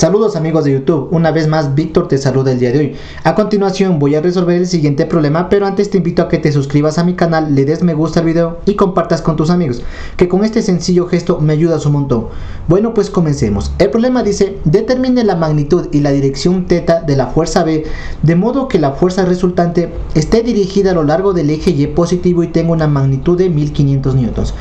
Saludos amigos de YouTube, una vez más Víctor te saluda el día de hoy. A continuación voy a resolver el siguiente problema, pero antes te invito a que te suscribas a mi canal, le des me gusta al video y compartas con tus amigos, que con este sencillo gesto me ayudas un montón. Bueno, pues comencemos. El problema dice, determine la magnitud y la dirección θ de la fuerza B, de modo que la fuerza resultante esté dirigida a lo largo del eje Y positivo y tenga una magnitud de 1500 newtons.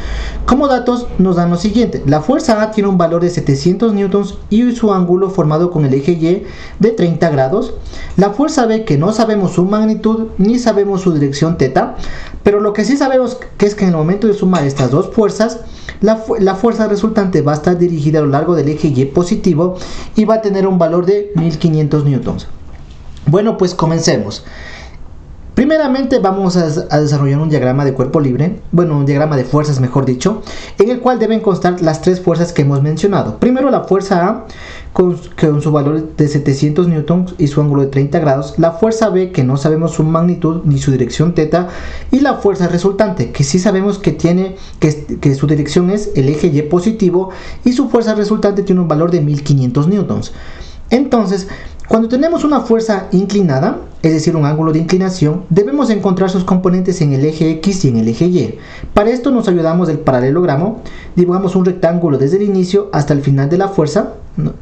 Como datos nos dan lo siguiente, la fuerza A tiene un valor de 700 newtons y su ángulo formado con el eje Y de 30 grados. La fuerza B, que no sabemos su magnitud ni sabemos su dirección θ, pero lo que sí sabemos que es que en el momento de sumar estas dos fuerzas, la fuerza resultante va a estar dirigida a lo largo del eje Y positivo y va a tener un valor de 1500 newtons. Bueno, pues comencemos. Primeramente vamos a desarrollar un diagrama de cuerpo libre, un diagrama de fuerzas mejor dicho, en el cual deben constar las tres fuerzas que hemos mencionado. Primero la fuerza A con su valor de 700 newtons y su ángulo de 30 grados, la fuerza B que no sabemos su magnitud ni su dirección θ, y la fuerza resultante que sí sabemos que su dirección es el eje Y positivo y su fuerza resultante tiene un valor de 1500 newtons. Entonces, cuando tenemos una fuerza inclinada, es decir, un ángulo de inclinación, debemos encontrar sus componentes en el eje X y en el eje Y. Para esto nos ayudamos del paralelogramo, dibujamos un rectángulo desde el inicio hasta el final de la fuerza,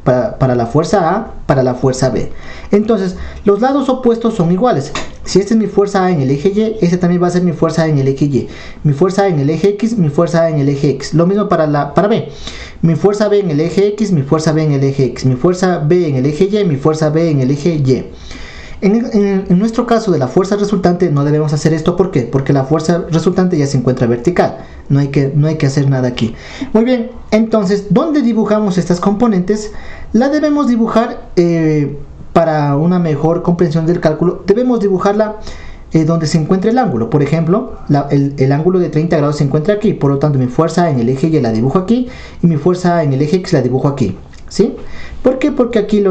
para la fuerza A, para la fuerza B. Entonces, los lados opuestos son iguales. Si esta es mi fuerza A en el eje Y, esta también va a ser mi fuerza A en el eje Y. Mi fuerza A en el eje X, mi fuerza A en el eje X. Lo mismo para B. Mi fuerza B en el eje X, mi fuerza B en el eje X. Mi fuerza B en el eje Y, mi fuerza B en el eje Y. En nuestro caso de la fuerza resultante no debemos hacer esto. ¿Por qué? Porque la fuerza resultante ya se encuentra vertical. No hay que hacer nada aquí. Muy bien, entonces, ¿dónde dibujamos estas componentes? La debemos dibujar para una mejor comprensión del cálculo. Debemos dibujarla donde se encuentra el ángulo. Por ejemplo, el ángulo de 30 grados se encuentra aquí. Por lo tanto, mi fuerza en el eje Y la dibujo aquí y mi fuerza en el eje X la dibujo aquí. ¿Sí? ¿Por qué? Porque aquí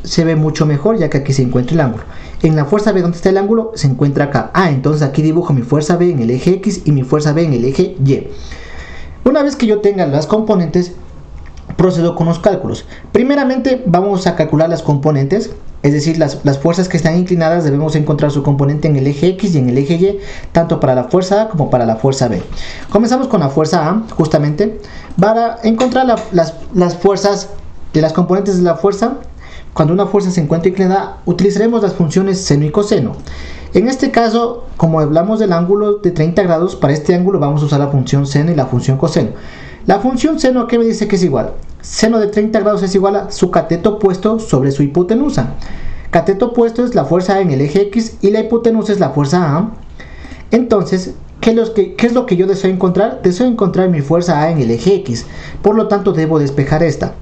se ve mucho mejor, ya que aquí se encuentra el ángulo. En la fuerza B, ¿dónde está el ángulo? Se encuentra acá. Entonces aquí dibujo mi fuerza B en el eje X y mi fuerza B en el eje Y. Una vez que yo tenga las componentes, procedo con los cálculos. Primeramente vamos a calcular las componentes, es decir, las fuerzas que están inclinadas debemos encontrar su componente en el eje X y en el eje Y, tanto para la fuerza A como para la fuerza B. Comenzamos con la fuerza A, justamente, para encontrar las fuerzas de las componentes de la fuerza. Cuando una fuerza se encuentra inclinada, utilizaremos las funciones seno y coseno. En este caso, como hablamos del ángulo de 30 grados, para este ángulo vamos a usar la función seno y la función coseno. La función seno, ¿qué me dice que es igual? Seno de 30 grados es igual a su cateto opuesto sobre su hipotenusa. Cateto opuesto es la fuerza A en el eje X y la hipotenusa es la fuerza A. Entonces, ¿qué es lo que yo deseo encontrar? Deseo encontrar mi fuerza A en el eje X, por lo tanto debo despejar esta.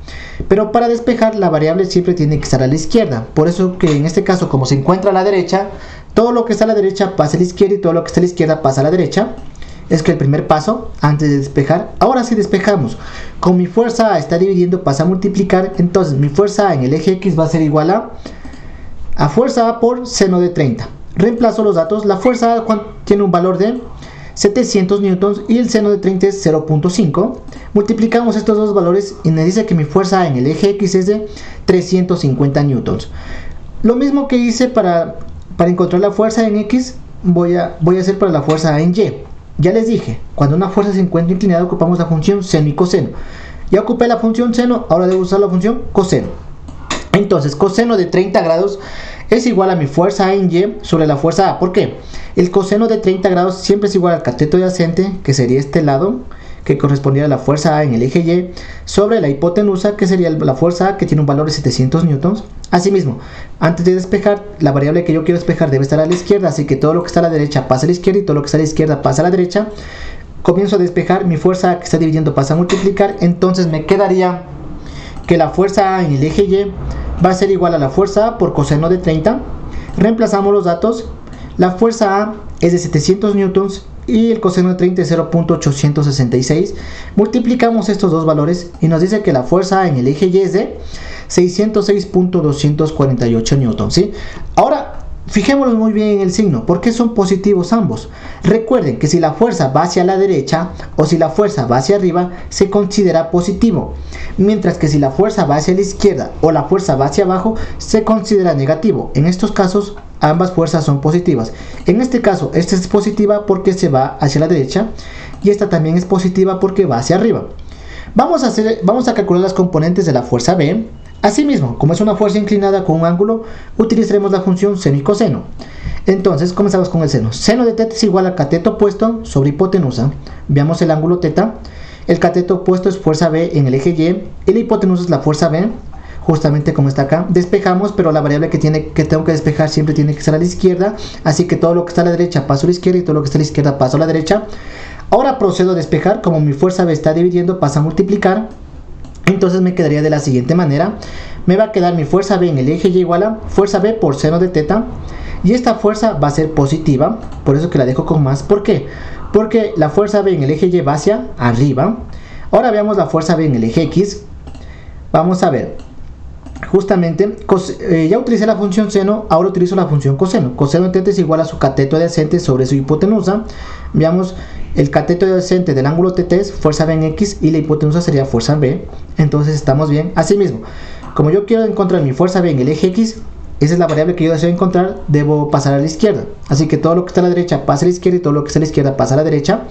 Pero para despejar la variable siempre tiene que estar a la izquierda, por eso que en este caso, como se encuentra a la derecha, todo lo que está a la derecha pasa a la izquierda y todo lo que está a la izquierda pasa a la derecha. Es que el primer paso, antes de despejar, ahora sí despejamos. Con mi fuerza A está dividiendo, pasa a multiplicar, entonces mi fuerza A en el eje X va a ser igual a fuerza A por seno de 30. Reemplazo los datos, la fuerza A tiene un valor de 700 newtons y el seno de 30 es 0.5. Multiplicamos estos dos valores y me dice que mi fuerza A en el eje X es de 350 newtons. Lo mismo que hice para encontrar la fuerza en X, voy a hacer para la fuerza A en Y. Ya les dije, cuando una fuerza se encuentra inclinada ocupamos la función seno y coseno. Ya ocupé la función seno, ahora debo usar la función coseno. Entonces, coseno de 30 grados es igual a mi fuerza A en Y sobre la fuerza A. ¿Por qué? El coseno de 30 grados siempre es igual al cateto adyacente, que sería este lado, que correspondería a la fuerza A en el eje Y, sobre la hipotenusa, que sería la fuerza A, que tiene un valor de 700 newtons. Asimismo, antes de despejar, la variable que yo quiero despejar debe estar a la izquierda, así que todo lo que está a la derecha pasa a la izquierda y todo lo que está a la izquierda pasa a la derecha. Comienzo a despejar, mi fuerza A que está dividiendo pasa a multiplicar, entonces me quedaría que la fuerza A en el eje Y va a ser igual a la fuerza A por coseno de 30. Reemplazamos los datos, la fuerza A es de 700 newtons y el coseno de 30 es 0.866. Multiplicamos estos dos valores y nos dice que la fuerza A en el eje Y es de 606.248 newtons, ¿sí? Ahora Fijémonos muy bien en el signo, ¿por qué son positivos ambos? Recuerden que si la fuerza va hacia la derecha o si la fuerza va hacia arriba, se considera positivo, mientras que si la fuerza va hacia la izquierda o la fuerza va hacia abajo, se considera negativo. En estos casos, ambas fuerzas son positivas. En este caso, esta es positiva porque se va hacia la derecha y esta también es positiva porque va hacia arriba. Vamos a calcular las componentes de la fuerza B. Asimismo, como es una fuerza inclinada con un ángulo, utilizaremos la función seno y coseno. Entonces, comenzamos con el seno. Seno de teta es igual a cateto opuesto sobre hipotenusa. Veamos el ángulo teta. El cateto opuesto es fuerza B en el eje Y la hipotenusa es la fuerza B, justamente como está acá. Despejamos, pero la variable que tengo que despejar siempre tiene que estar a la izquierda. Así que todo lo que está a la derecha paso a la izquierda y todo lo que está a la izquierda paso a la derecha. Ahora procedo a despejar. Como mi fuerza B está dividiendo, pasa a multiplicar. Entonces me quedaría de la siguiente manera. Me va a quedar mi fuerza B en el eje Y igual a fuerza B por seno de teta. Y esta fuerza va a ser positiva, por eso que la dejo con más. ¿Por qué? Porque la fuerza B en el eje Y va hacia arriba. Ahora veamos la fuerza B en el eje X. Vamos a ver. Justamente, ya utilicé la función seno, ahora utilizo la función coseno. Coseno de teta es igual a su cateto adyacente sobre su hipotenusa. Veamos, el cateto adyacente del ángulo teta es fuerza B en X y la hipotenusa sería fuerza B. Entonces estamos bien. Asimismo, como yo quiero encontrar mi fuerza B en el eje X, esa es la variable que yo deseo encontrar, debo pasar a la izquierda. Así que todo lo que está a la derecha pasa a la izquierda y todo lo que está a la izquierda pasa a la derecha.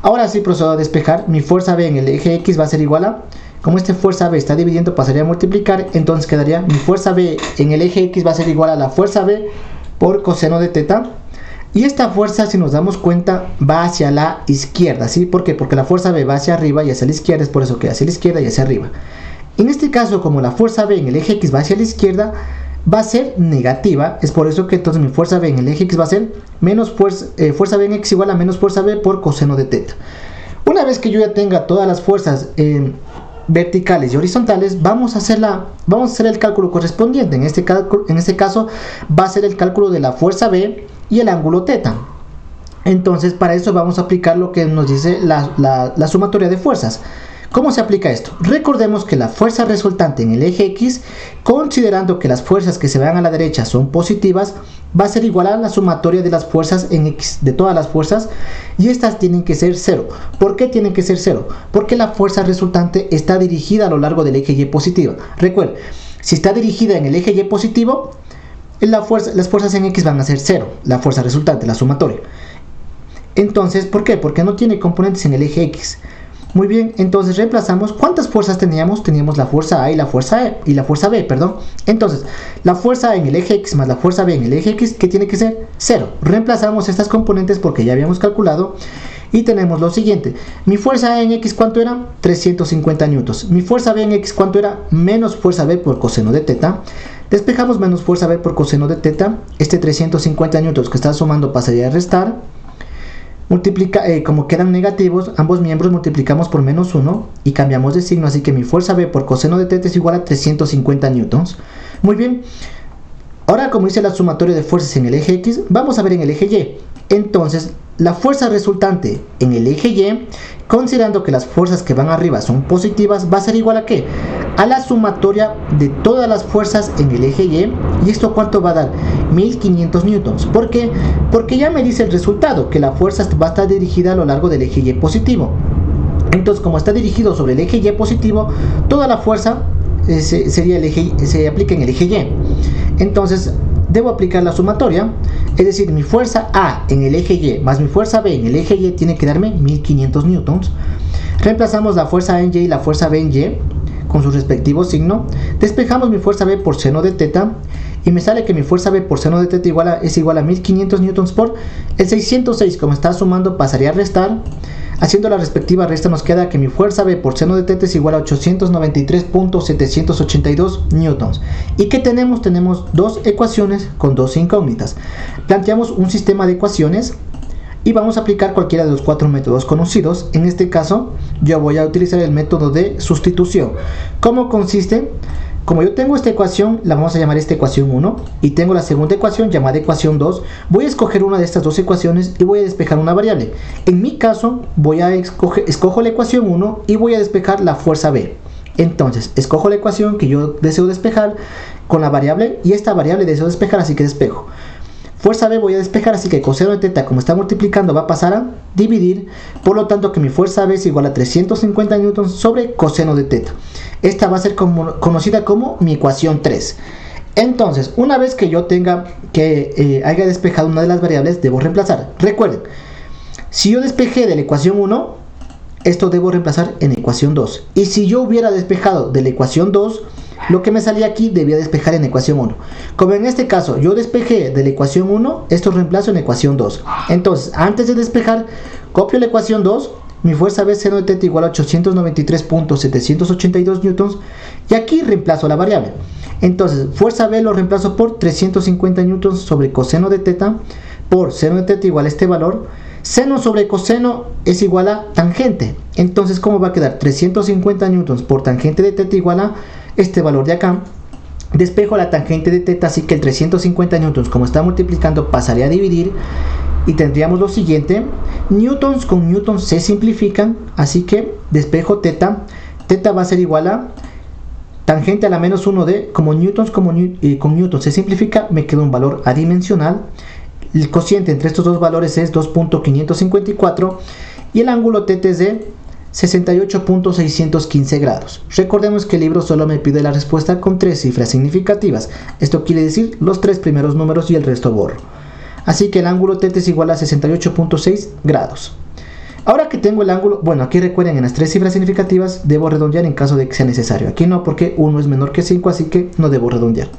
Ahora sí procedo a despejar. Mi fuerza B en el eje X va a ser igual a, como esta fuerza B está dividiendo, pasaría a multiplicar. Entonces quedaría mi fuerza B en el eje X va a ser igual a la fuerza B por coseno de teta. Y esta fuerza, si nos damos cuenta, va hacia la izquierda, ¿sí? ¿Por qué? Porque la fuerza B va hacia arriba y hacia la izquierda, es por eso que hacia la izquierda y hacia arriba. En este caso, como la fuerza B en el eje X va hacia la izquierda, va a ser negativa, es por eso que entonces mi fuerza B en el eje X va a ser menos fuerza B en X igual a menos fuerza B por coseno de teta. Una vez que yo ya tenga todas las fuerzas verticales y horizontales, vamos a hacer el cálculo correspondiente. En este caso va a ser el cálculo de la fuerza B y el ángulo teta. Entonces para eso vamos a aplicar lo que nos dice la sumatoria de fuerzas. ¿Cómo se aplica esto? Recordemos que la fuerza resultante en el eje X, considerando que las fuerzas que se van a la derecha son positivas, va a ser igual a la sumatoria de las fuerzas en X, de todas las fuerzas, y estas tienen que ser 0. ¿Por qué tienen que ser 0? Porque la fuerza resultante está dirigida a lo largo del eje Y positiva. Recuerden, si está dirigida en el eje Y positivo, las fuerzas en X van a ser 0, la fuerza resultante, la sumatoria. Entonces, ¿por qué? Porque no tiene componentes en el eje X. Muy bien, entonces reemplazamos. ¿Cuántas fuerzas teníamos? Teníamos la fuerza A y la fuerza B, perdón. Entonces, la fuerza A en el eje X más la fuerza B en el eje X, ¿qué tiene que ser? 0. Reemplazamos estas componentes porque ya habíamos calculado y tenemos lo siguiente. Mi fuerza A en X, ¿cuánto era? 350 newtons. Mi fuerza B en X, ¿cuánto era? Menos fuerza B por coseno de teta. Despejamos menos fuerza B por coseno de teta. Este 350 newtons que está sumando pasaría a restar. Como quedan negativos, ambos miembros multiplicamos por menos 1 y cambiamos de signo, así que mi fuerza B por coseno de teta es igual a 350 newtons. Muy bien, ahora como dice la sumatoria de fuerzas en el eje X, vamos a ver en el eje Y. Entonces, la fuerza resultante en el eje Y, considerando que las fuerzas que van arriba son positivas, va a ser igual a ¿qué? A la sumatoria de todas las fuerzas en el eje Y. ¿Y esto cuánto va a dar? 1500 newtons. ¿Por qué? Porque ya me dice el resultado, que la fuerza va a estar dirigida a lo largo del eje Y positivo. Entonces, como está dirigido sobre el eje Y positivo, toda la fuerza se aplica en el eje Y. Entonces, debo aplicar la sumatoria, es decir, mi fuerza A en el eje Y más mi fuerza B en el eje Y tiene que darme 1500 newtons. Reemplazamos la fuerza A en Y y la fuerza B en Y con su respectivo signo. Despejamos mi fuerza B por seno de teta y me sale que mi fuerza B por seno de teta es igual a 1500 newtons por el 606. Como está sumando, pasaría a restar. Haciendo la respectiva resta, nos queda que mi fuerza B por seno de teta es igual a 893.782 newtons. ¿Y qué tenemos? Tenemos dos ecuaciones con dos incógnitas. Planteamos un sistema de ecuaciones y vamos a aplicar cualquiera de los 4 métodos conocidos. En este caso, yo voy a utilizar el método de sustitución. ¿Cómo consiste? Como yo tengo esta ecuación, la vamos a llamar esta ecuación 1, y tengo la segunda ecuación llamada ecuación 2, voy a escoger una de estas dos ecuaciones y voy a despejar una variable. En mi caso, escojo la ecuación 1 y voy a despejar la fuerza B. Entonces, escojo la ecuación que yo deseo despejar con la variable y esta variable deseo despejar, así que despejo. fuerza B voy a despejar, así que coseno de teta, como está multiplicando, va a pasar a dividir. Por lo tanto, que mi fuerza B es igual a 350 newtons sobre coseno de teta. Esta va a ser conocida como mi ecuación 3. Entonces, una vez que yo tenga haya despejado una de las variables, debo reemplazar. Recuerden, si yo despejé de la ecuación 1, esto debo reemplazar en ecuación 2. Y si yo hubiera despejado de la ecuación 2, lo que me salía aquí debía despejar en ecuación 1. Como en este caso yo despejé de la ecuación 1, esto reemplazo en ecuación 2. Entonces, antes de despejar, copio la ecuación 2. Mi fuerza B seno de teta igual a 893.782 newtons. Y aquí reemplazo la variable. Entonces, fuerza B lo reemplazo por 350 newtons sobre coseno de teta por seno de teta igual a este valor. Seno sobre coseno es igual a tangente. Entonces, ¿cómo va a quedar? 350 newtons por tangente de teta igual a este valor de acá. Despejo la tangente de teta, así que el 350 newtons, como está multiplicando, pasaría a dividir. Y tendríamos lo siguiente: newtons con newtons se simplifican, así que despejo teta. Teta va a ser igual a tangente a la menos 1 de, como newtons con newtons se simplifica, me queda un valor adimensional. El cociente entre estos dos valores es 2.554 y el ángulo teta es de 68.615 grados. Recordemos que el libro solo me pide la respuesta con 3 cifras significativas. Esto quiere decir los 3 primeros números y el resto borro. Así que el ángulo teta es igual a 68.6 grados. Ahora que tengo el ángulo, bueno, aquí recuerden, en las 3 cifras significativas debo redondear en caso de que sea necesario. Aquí no, porque 1 es menor que 5, así que no debo redondear.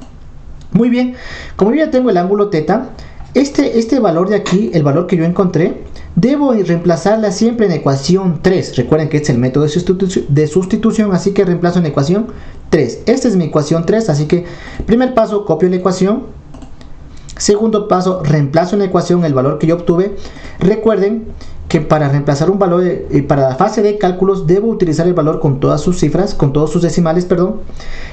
Muy bien, como yo ya tengo el ángulo teta, este valor de aquí, el valor que yo encontré, debo reemplazarla siempre en ecuación 3. Recuerden que este es el método de sustitución, así que reemplazo en ecuación 3. Esta es mi ecuación 3, así que primer paso, copio la ecuación. Segundo paso, reemplazo en la ecuación el valor que yo obtuve. Recuerden que para reemplazar un valor, para la fase de cálculos, debo utilizar el valor con todas sus cifras, con todos sus decimales, perdón.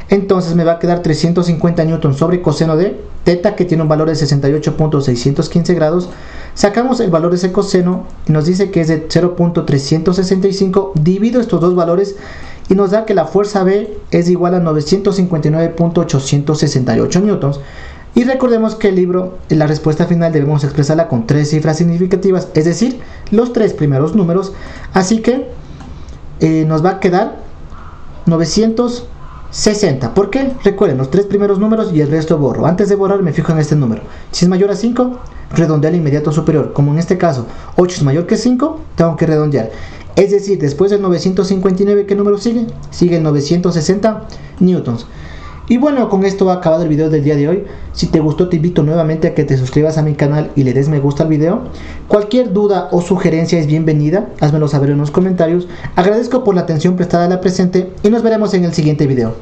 Entonces me va a quedar 350 newtons sobre coseno de teta, que tiene un valor de 68.615 grados. Sacamos el valor de ese coseno y nos dice que es de 0.365. Divido estos dos valores y nos da que la fuerza B es igual a 959.868 newtons. Y recordemos que el libro, en la respuesta final debemos expresarla con 3 cifras significativas, es decir, los 3 primeros números. Así que nos va a quedar 960. ¿Por qué? Recuerden, los 3 primeros números y el resto borro. Antes de borrar me fijo en este número. Si es mayor a 5, redondea al inmediato superior. Como en este caso 8 es mayor que 5, tengo que redondear. Es decir, después del 959, ¿qué número sigue? Sigue el 960 newtons. Y bueno, con esto ha acabado el video del día de hoy. Si te gustó, te invito nuevamente a que te suscribas a mi canal y le des me gusta al video. Cualquier duda o sugerencia es bienvenida, házmelo saber en los comentarios. Agradezco por la atención prestada a la presente y nos veremos en el siguiente video.